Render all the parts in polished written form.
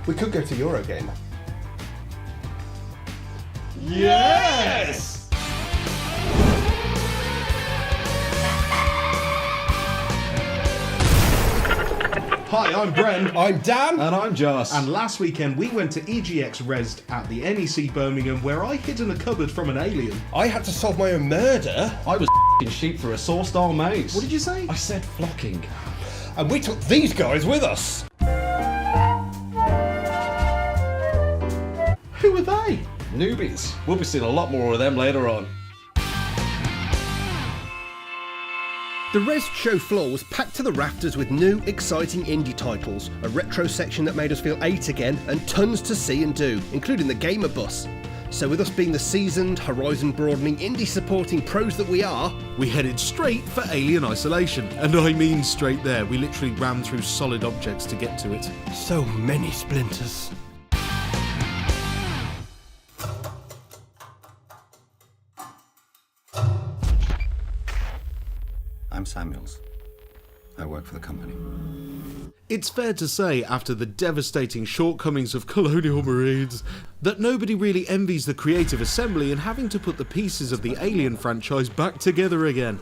We could go to Eurogamer. Yes! Hi, I'm Bren. I'm Dan. And I'm Joss. And last weekend we went to EGX Rezzed at the NEC Birmingham, where I hid in a cupboard from an alien. I had to solve my own murder. I was sheep for a source-style maze. What did you say? I said flocking. And we took these guys with us. Who are they? Newbies. We'll be seeing a lot more of them later on. The Rezzed show floor was packed to the rafters with new, exciting indie titles, a retro section that made us feel 8 again, and tons to see and do, including the Gamer Bus. So with us being the seasoned, horizon-broadening, indie-supporting pros that we are, We headed straight for Alien Isolation. And I mean straight there. We literally ran through solid objects to get to it. so many splinters. I'm Samuels. I work for the company. It's fair to say, after the devastating shortcomings of Colonial Marines, that nobody really envies the creative assembly in having to put the pieces of the Alien franchise back together again.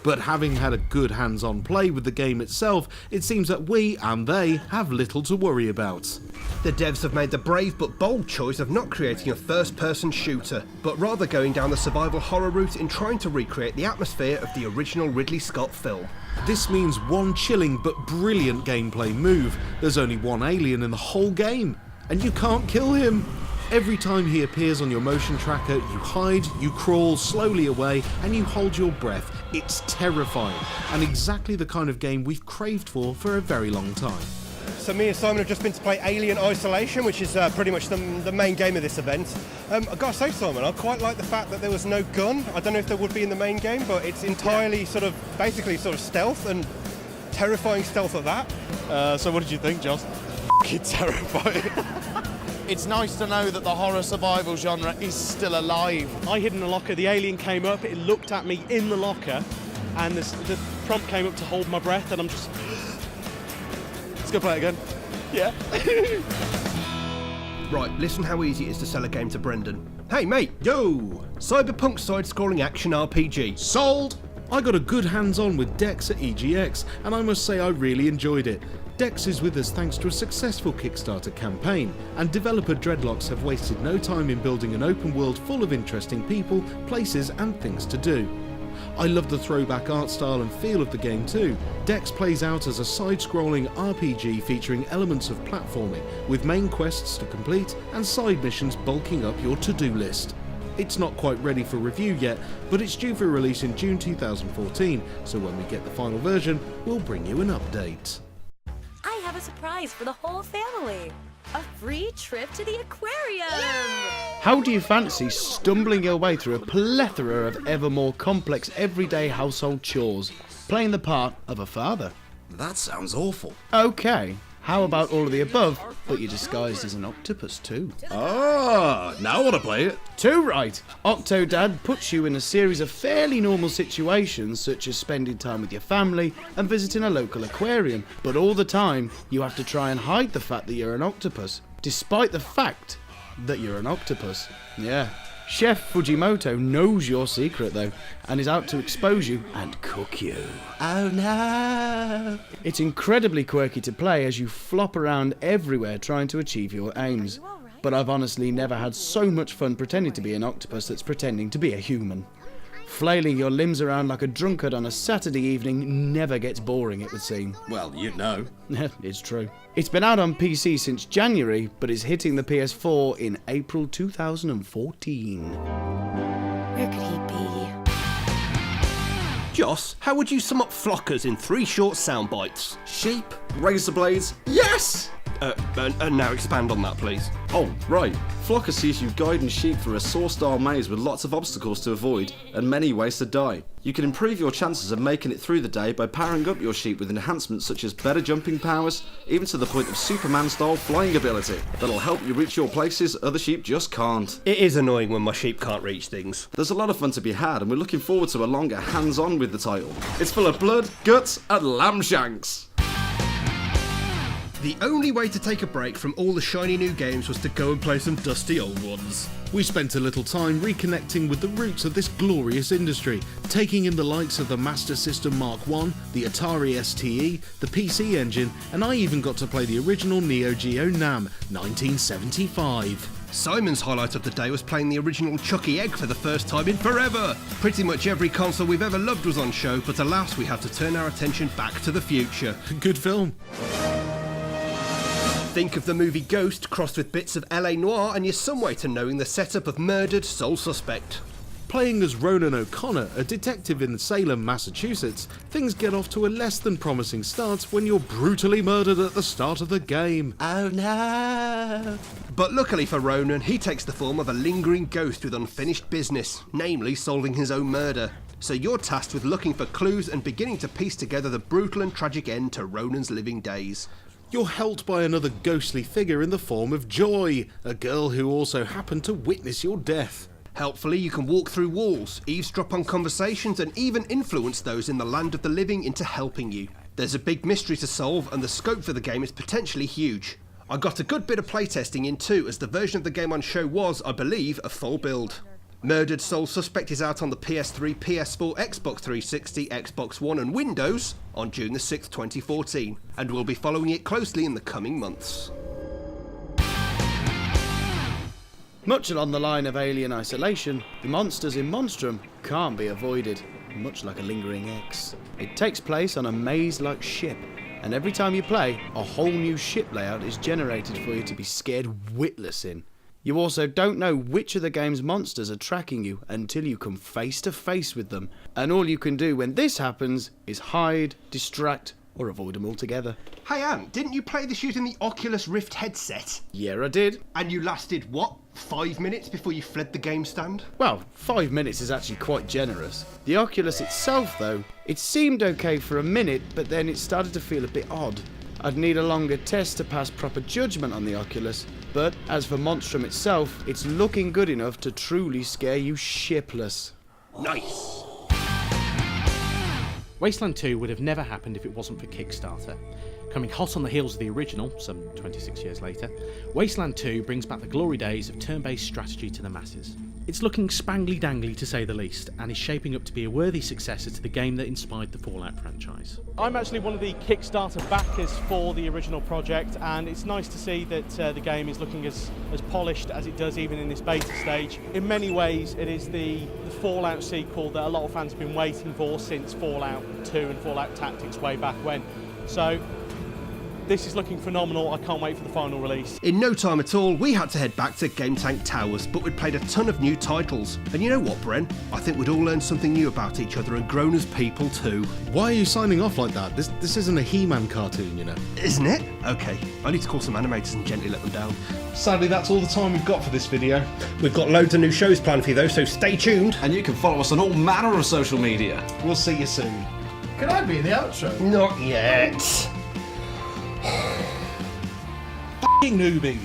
But having had a good hands-on play with the game itself, it seems that we and they have little to worry about. The devs have made the brave but bold choice of not creating a first-person shooter, but rather going down the survival horror route in trying to recreate the atmosphere of the original Ridley Scott film. This means one chilling but brilliant gameplay move. There's only one alien in the whole game, and you can't kill him. Every time he appears on your motion tracker, you hide, you crawl slowly away, and you hold your breath. It's terrifying, and exactly the kind of game we've craved for a very long time. So me and Simon have just been to play Alien Isolation, which is pretty much the main game of this event. I've got to say, Simon, I quite like the fact that there was no gun. I don't know if there would be in the main game, but it's entirely basically stealth, and terrifying stealth at that. So what did you think, Joss? F***ing terrifying. It's nice to know that the horror survival genre is still alive. I hid in a locker, the alien came up, it looked at me in the locker, and the prompt came up to hold my breath, and I'm just... Let's go play it again. Yeah. Right, listen how easy it is to sell a game to Brendan. Hey mate, yo! Cyberpunk side-scrolling action RPG. Sold! I got a good hands-on with Dex at EGX, and I must say I really enjoyed it. Dex is with us thanks to a successful Kickstarter campaign, and developer Dreadlocks have wasted no time in building an open world full of interesting people, places and things to do. I love the throwback art style and feel of the game too. Dex plays out as a side-scrolling RPG featuring elements of platforming, with main quests to complete and side missions bulking up your to-do list. It's not quite ready for review yet, but it's due for release in June 2014, so when we get the final version, we'll bring you an update. I have a surprise for the whole family. A free trip to the aquarium! How do you fancy stumbling your way through a plethora of ever more complex everyday household chores, playing the part of a father? That sounds awful. Okay, how about all of the above, but you're disguised as an octopus too? Ah, now I want to play it. Too right. Octodad puts you in a series of fairly normal situations, such as spending time with your family and visiting a local aquarium, but all the time you have to try and hide the fact that you're an octopus, despite the fact that you're an octopus. Yeah. Chef Fujimoto knows your secret though, and is out to expose you and cook you. Oh no! It's incredibly quirky to play as you flop around everywhere trying to achieve your aims. But I've honestly never had so much fun pretending to be an octopus that's pretending to be a human. Flailing your limbs around like a drunkard on a Saturday evening never gets boring, it would seem. Well, you know. It's true. It's been out on PC since January, but is hitting the PS4 in April 2014. Where could he be? Joss, how would you sum up flockers in 3 short sound bites? Sheep, razor blades, yes! And now expand on that, please. Oh, right. Flocker sees you guiding sheep through a saw-style maze with lots of obstacles to avoid and many ways to die. You can improve your chances of making it through the day by powering up your sheep with enhancements such as better jumping powers, even to the point of Superman-style flying ability that'll help you reach your places other sheep just can't. It is annoying when my sheep can't reach things. There's a lot of fun to be had, and we're looking forward to a longer hands-on with the title. It's full of blood, guts, and lamb shanks. The only way to take a break from all the shiny new games was to go and play some dusty old ones. We spent a little time reconnecting with the roots of this glorious industry, taking in the likes of the Master System Mark I, the Atari STE, the PC Engine, and I even got to play the original Neo Geo NAM, 1975. Simon's highlight of the day was playing the original Chucky Egg for the first time in forever. Pretty much every console we've ever loved was on show, but alas, we had to turn our attention back to the future. Good film. Think of the movie Ghost crossed with bits of LA Noire and you're some way to knowing the setup of Murdered Sole Suspect. Playing as Ronan O'Connor, a detective in Salem, Massachusetts, things get off to a less than promising start when you're brutally murdered at the start of the game. Oh no! But luckily for Ronan, he takes the form of a lingering ghost with unfinished business, namely solving his own murder. So you're tasked with looking for clues and beginning to piece together the brutal and tragic end to Ronan's living days. You're helped by another ghostly figure in the form of Joy, a girl who also happened to witness your death. Helpfully, you can walk through walls, eavesdrop on conversations, and even influence those in the land of the living into helping you. There's a big mystery to solve, and the scope for the game is potentially huge. I got a good bit of playtesting in too, as the version of the game on show was, I believe, a full build. Murdered Sole Suspect is out on the PS3, PS4, Xbox 360, Xbox One and Windows on June the 6th, 2014, and we'll be following it closely in the coming months. Much along the line of Alien Isolation, the monsters in Monstrum can't be avoided, much like a lingering X. It takes place on a maze-like ship, and every time you play, a whole new ship layout is generated for you to be scared witless in. You also don't know which of the game's monsters are tracking you until you come face to face with them, and all you can do when this happens is hide, distract, or avoid them altogether. Hey Anne, didn't you play this using the Oculus Rift headset? Yeah, I did. And you lasted, what, 5 minutes before you fled the game stand? Well, 5 minutes is actually quite generous. The Oculus itself, though, it seemed okay for a minute, but then it started to feel a bit odd. I'd need a longer test to pass proper judgment on the Oculus, but as for Monstrum itself, it's looking good enough to truly scare you shipless. Nice. Wasteland 2 would have never happened if it wasn't for Kickstarter. Coming hot on the heels of the original, some 26 years later, Wasteland 2 brings back the glory days of turn-based strategy to the masses. It's looking spangly-dangly to say the least, and is shaping up to be a worthy successor to the game that inspired the Fallout franchise. I'm actually one of the Kickstarter backers for the original project, and it's nice to see that the game is looking as polished as it does even in this beta stage. In many ways, it is the Fallout sequel that a lot of fans have been waiting for since Fallout 2 and Fallout Tactics way back when. So this is looking phenomenal. I can't wait for the final release. In no time at all, we had to head back to GameTank Towers, but we'd played a ton of new titles. And you know what, Bren? I think we'd all learned something new about each other and grown as people too. Why are you signing off like that? This isn't a He-Man cartoon, you know. Isn't it? Okay, I need to call some animators and gently let them down. Sadly, that's all the time we've got for this video. We've got loads of new shows planned for you though, so stay tuned. And you can follow us on all manner of social media. We'll see you soon. Can I be in the outro? Not yet. Newbies.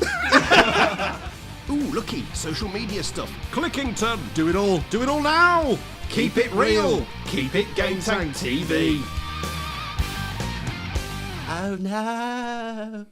Ooh, looky, social media stuff. Clickington. Do it all now. Keep it real. Keep it GameTankTV. Oh no!